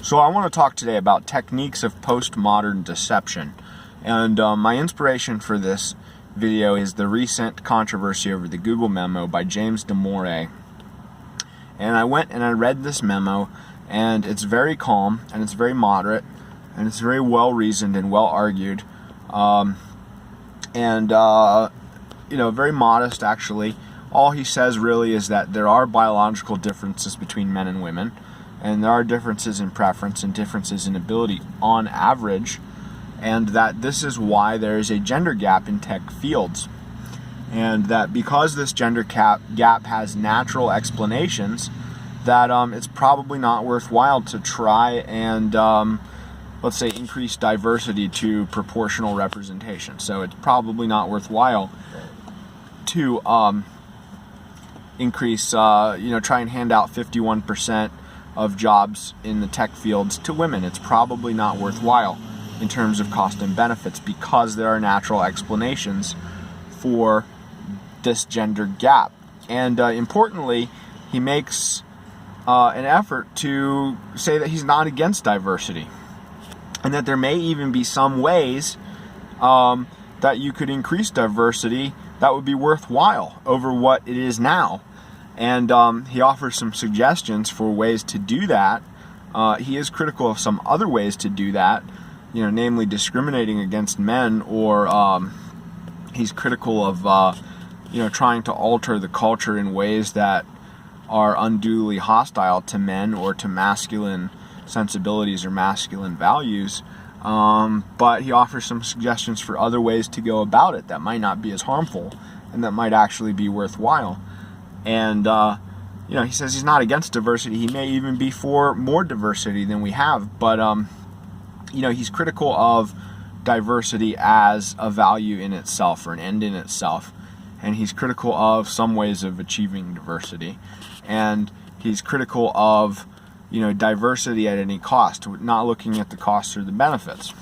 So I want to talk today about techniques of postmodern deception. And my inspiration for this video is the recent controversy over the Google memo by James Damore. And I went and I read this memo, and it's very calm, and it's very moderate, and it's very well reasoned and well argued, very modest actually. All he says really is that there are biological differences between men and women, and there are differences in preference and differences in ability on average, and that this is why there is a gender gap in tech fields, and that because this gender gap has natural explanations, that it's probably not worthwhile to try and let's say increase diversity to proportional representation. So it's probably not worthwhile to increase, try and hand out 51% of jobs in the tech fields to women. It's probably not worthwhile in terms of cost and benefits because there are natural explanations for this gender gap. And importantly, he makes an effort to say that he's not against diversity, and that there may even be some ways that you could increase diversity that would be worthwhile over what it is now. And he offers some suggestions for ways to do that. He is critical of some other ways to do that, namely discriminating against men, or he's critical of trying to alter the culture in ways that are unduly hostile to men or to masculine sensibilities or masculine values. But he offers some suggestions for other ways to go about it that might not be as harmful and that might actually be worthwhile. And he says he's not against diversity. He may even be for more diversity than we have, but he's critical of diversity as a value in itself or an end in itself, and he's critical of some ways of achieving diversity, and he's critical of diversity at any cost, not looking at the costs or the benefits.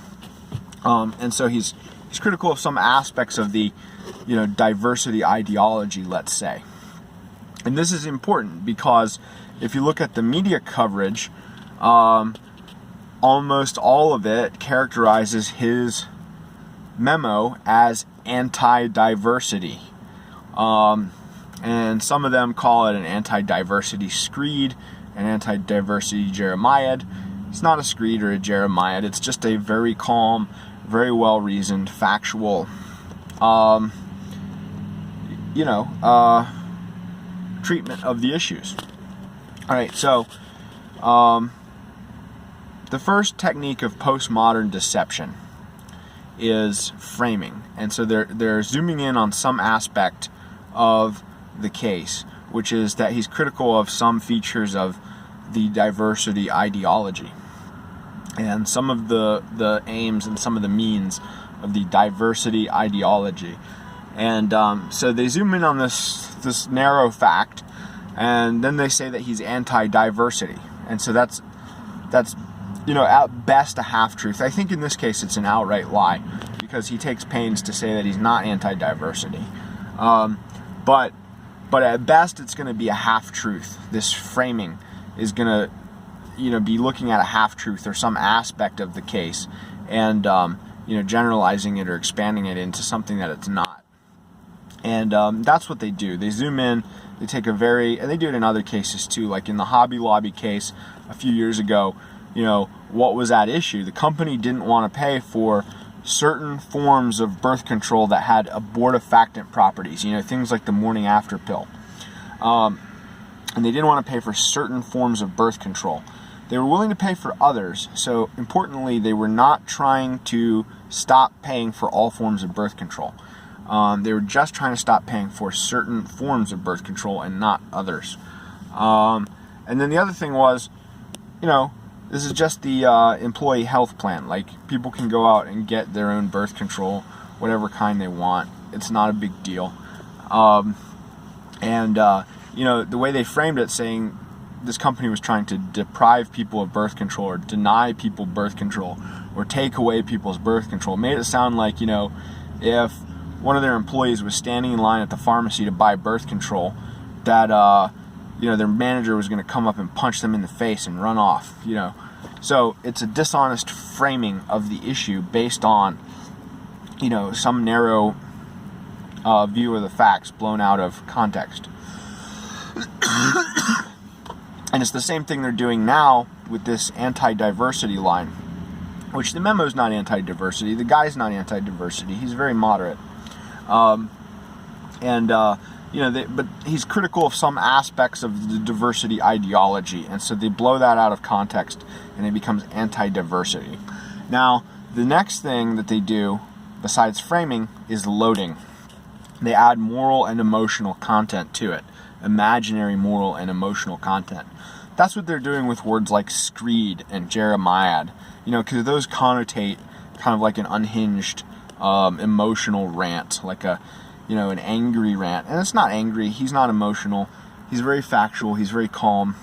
And so he's critical of some aspects of the diversity ideology, let's say. And this is important because if you look at the media coverage, almost all of it characterizes his memo as anti-diversity. And some of them call it an anti-diversity screed, an anti-diversity Jeremiad. It's not a screed or a Jeremiad. It's just a very calm, very well-reasoned, factual, treatment of the issues. All right, so the first technique of postmodern deception is framing, and so they're zooming in on some aspect of the case, which is that he's critical of some features of the diversity ideology and some of the aims and some of the means of the diversity ideology. And so they zoom in on this narrow fact, and then they say that he's anti-diversity. And so that's at best a half-truth. I think in this case it's an outright lie, because he takes pains to say that he's not anti-diversity. But at best it's going to be a half-truth. This framing is going to be looking at a half-truth or some aspect of the case and generalizing it or expanding it into something that it's not. And that's what they do. They zoom in, they take and they do it in other cases too, like in the Hobby Lobby case a few years ago. What was at issue? The company didn't want to pay for certain forms of birth control that had abortifactant properties, things like the morning after pill. And they didn't want to pay for certain forms of birth control. They were willing to pay for others. So importantly, they were not trying to stop paying for all forms of birth control. They were just trying to stop paying for certain forms of birth control and not others. And then the other thing was, this is just the employee health plan. Like, people can go out and get their own birth control, whatever kind they want. It's not a big deal. The way they framed it, saying this company was trying to deprive people of birth control or deny people birth control or take away people's birth control, made it sound like, if one of their employees was standing in line at the pharmacy to buy birth control, that their manager was going to come up and punch them in the face and run off, So it's a dishonest framing of the issue based on, some narrow view of the facts blown out of context. And it's the same thing they're doing now with this anti-diversity line, which the memo's not anti-diversity. The guy's not anti-diversity. He's very moderate. But he's critical of some aspects of the diversity ideology, and so they blow that out of context, and it becomes anti-diversity. Now, the next thing that they do, besides framing, is loading. They add moral and emotional content to it. Imaginary moral and emotional content. That's what they're doing with words like screed and Jeremiad, because those connotate kind of like an unhinged emotional rant, like an angry rant. And it's not angry, he's not emotional, he's very factual, he's very calm,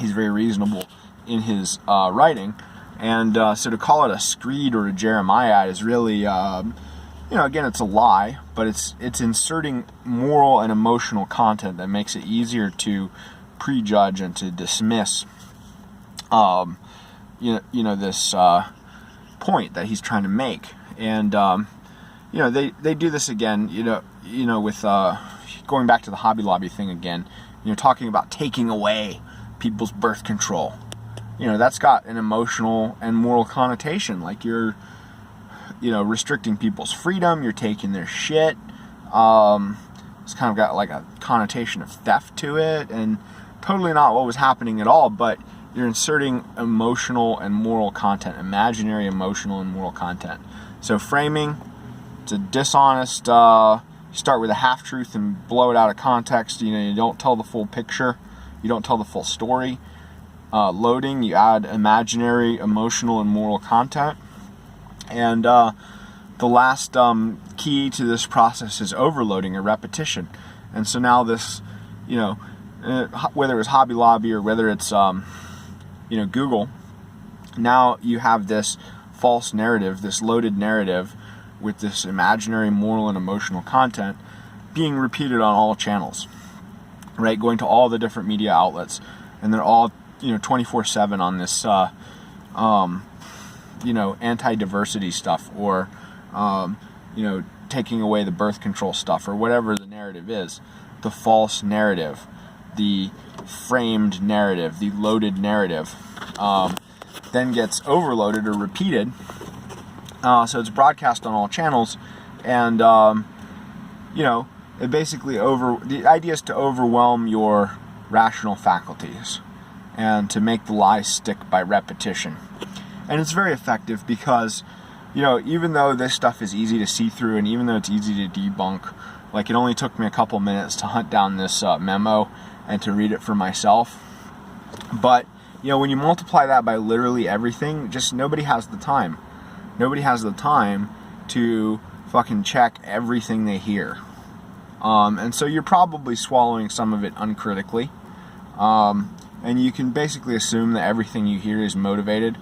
he's very reasonable in his writing. And so to call it a screed or a Jeremiad is really, again, it's a lie, but it's inserting moral and emotional content that makes it easier to prejudge and to dismiss, this point that he's trying to make. And they do this again, with going back to the Hobby Lobby thing again. Talking about taking away people's birth control. That's got an emotional and moral connotation, like you're restricting people's freedom, you're taking their shit. It's kind of got like a connotation of theft to it, and totally not what was happening at all, but you're inserting emotional and moral content, imaginary emotional and moral content. So framing, it's a dishonest, you start with a half-truth and blow it out of context. You don't tell the full picture, you don't tell the full story. Loading, you add imaginary, emotional, and moral content. And the last key to this process is overloading or repetition. And so now this, whether it's Hobby Lobby or whether it's, Google, now you have this false narrative, this loaded narrative with this imaginary, moral, and emotional content being repeated on all channels, right? Going to all the different media outlets, and they're all 24/7 on this, anti-diversity stuff, or, taking away the birth control stuff, or whatever the narrative is. The false narrative, the framed narrative, the loaded narrative, then gets overloaded or repeated. So it's broadcast on all channels, and, it basically the idea is to overwhelm your rational faculties and to make the lie stick by repetition. And it's very effective because, even though this stuff is easy to see through, and even though it's easy to debunk, like it only took me a couple minutes to hunt down this memo and to read it for myself. But, when you multiply that by literally everything, just nobody has the time. Nobody has the time to fucking check everything they hear. And so you're probably swallowing some of it uncritically. And you can basically assume that everything you hear is motivated,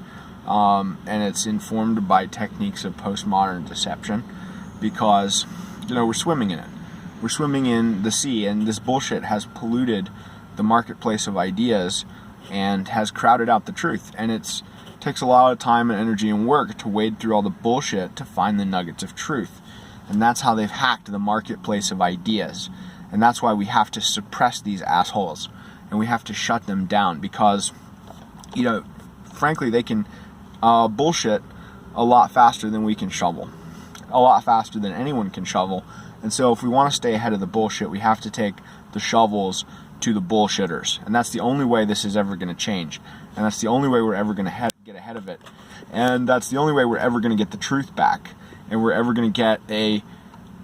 and it's informed by techniques of postmodern deception, because, we're swimming in it. We're swimming in the sea, and this bullshit has polluted the marketplace of ideas and has crowded out the truth. And it takes a lot of time and energy and work to wade through all the bullshit to find the nuggets of truth. And that's how they've hacked the marketplace of ideas. And that's why we have to suppress these assholes. And we have to shut them down, because, frankly, they can bullshit a lot faster than we can shovel. A lot faster than anyone can shovel. And so if we want to stay ahead of the bullshit, we have to take the shovels to the bullshitters. And that's the only way this is ever going to change. And that's the only way we're ever going to get ahead of it. And that's the only way we're ever going to get the truth back. And we're ever going to get a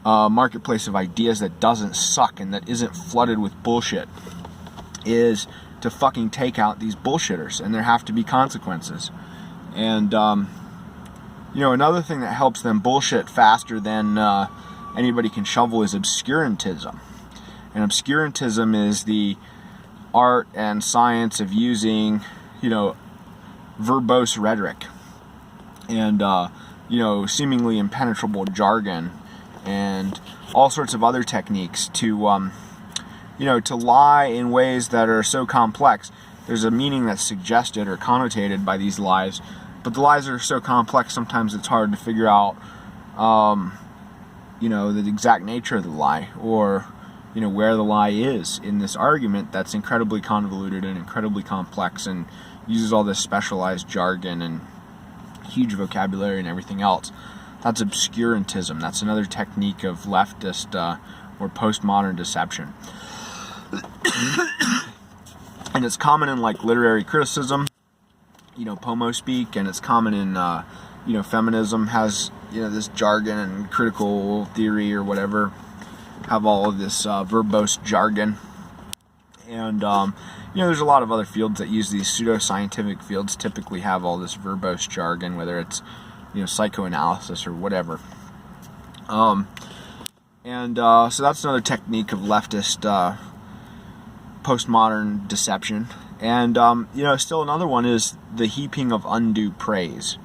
marketplace of ideas that doesn't suck and that isn't flooded with bullshit, is to fucking take out these bullshitters, and there have to be consequences. And another thing that helps them bullshit faster than anybody can shovel is obscurantism. And obscurantism is the art and science of using, verbose rhetoric and seemingly impenetrable jargon and all sorts of other techniques to to lie in ways that are so complex there's a meaning that's suggested or connotated by these lies, but the lies are so complex sometimes it's hard to figure out the exact nature of the lie, or where the lie is in this argument that's incredibly convoluted and incredibly complex and uses all this specialized jargon and huge vocabulary and everything else. That's obscurantism. That's another technique of leftist or postmodern deception. And it's common in like literary criticism, Pomo speak, and it's common in feminism has this jargon, and critical theory or whatever have all of this verbose jargon. And there's a lot of other fields that use these pseudoscientific fields typically have all this verbose jargon, whether it's psychoanalysis or whatever. So that's another technique of leftist postmodern deception. And still another one is the heaping of undue praise.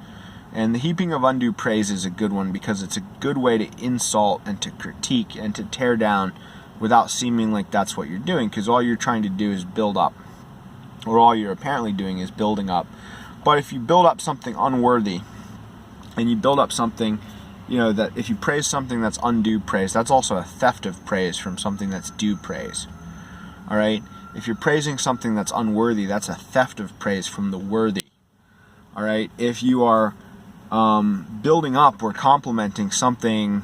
And the heaping of undue praise is a good one because it's a good way to insult and to critique and to tear down without seeming like that's what you're doing, because all you're trying to do is build up, or all you're apparently doing is building up. But if you build up something unworthy, and you build up something, that if you praise something that's undue praise, that's also a theft of praise from something that's due praise. All right? If you're praising something that's unworthy, that's a theft of praise from the worthy. All right? If you are building up or complimenting something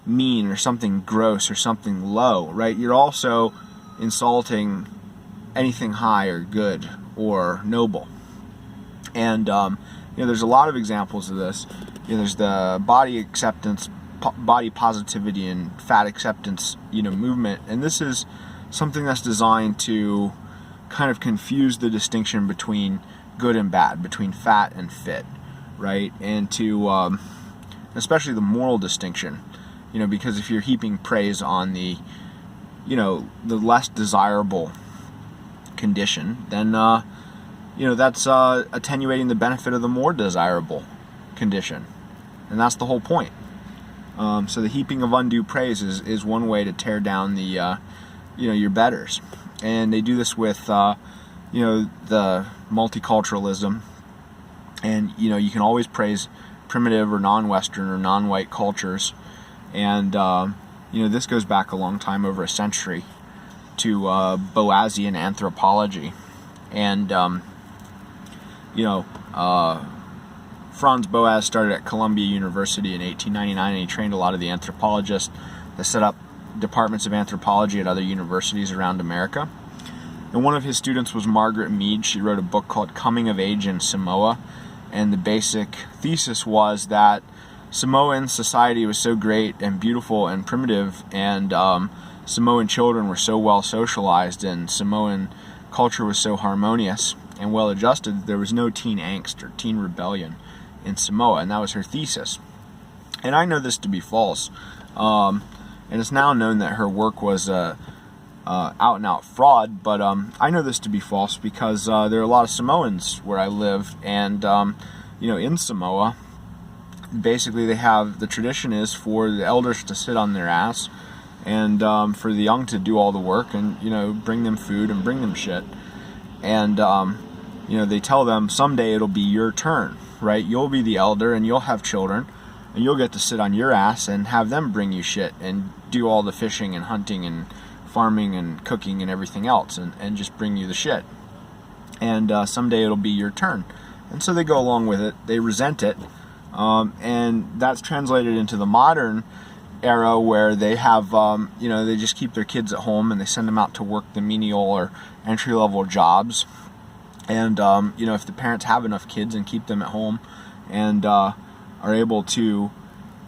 mean or something gross or something low, right? You're also insulting anything high or good or noble. And there's a lot of examples of this. There's the body acceptance, body positivity, and fat acceptance, movement. And this is something that's designed to kind of confuse the distinction between good and bad, between fat and fit, right? And to especially the moral distinction, because if you're heaping praise on the less desirable condition, then that's attenuating the benefit of the more desirable condition, and that's the whole point. So the heaping of undue praise is one way to tear down the your betters, and they do this with the multiculturalism, and you can always praise primitive or non-Western or non-white cultures, and this goes back a long time, over a century, to Boasian anthropology. And Franz Boas started at Columbia University in 1899, and he trained a lot of the anthropologists that set up departments of anthropology at other universities around America. And one of his students was Margaret Mead. She wrote a book called Coming of Age in Samoa, and the basic thesis was that Samoan society was so great and beautiful and primitive, and Samoan children were so well socialized, and Samoan culture was so harmonious and well adjusted, there was no teen angst or teen rebellion in Samoa, and that was her thesis. And I know this to be false, and it's now known that her work was out and out fraud, but I know this to be false because there are a lot of Samoans where I live, and in Samoa, basically the tradition is for the elders to sit on their ass, and for the young to do all the work, and bring them food and bring them shit, and they tell them someday it'll be your turn, right? You'll be the elder and you'll have children, and you'll get to sit on your ass and have them bring you shit and do all the fishing and hunting and farming and cooking and everything else, and just bring you the shit, and someday it'll be your turn. And so they go along with it. They resent it, and that's translated into the modern era, where they have they just keep their kids at home and they send them out to work the menial or entry-level jobs. And if the parents have enough kids and keep them at home and are able to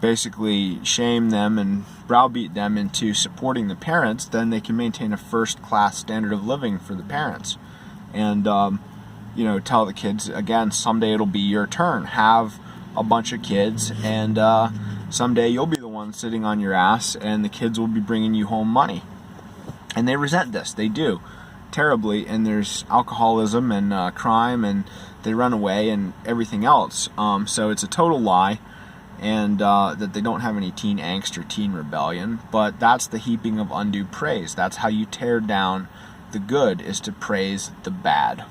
basically shame them and browbeat them into supporting the parents, then they can maintain a first-class standard of living for the parents. And tell the kids, again, someday it'll be your turn. Have a bunch of kids, and someday you'll be the one sitting on your ass, and the kids will be bringing you home money. And they resent this. They do, terribly. And there's alcoholism and crime, and they run away and everything else. So it's a total lie, and that they don't have any teen angst or teen rebellion. But that's the heaping of undue praise. That's how you tear down the good is to praise the bad.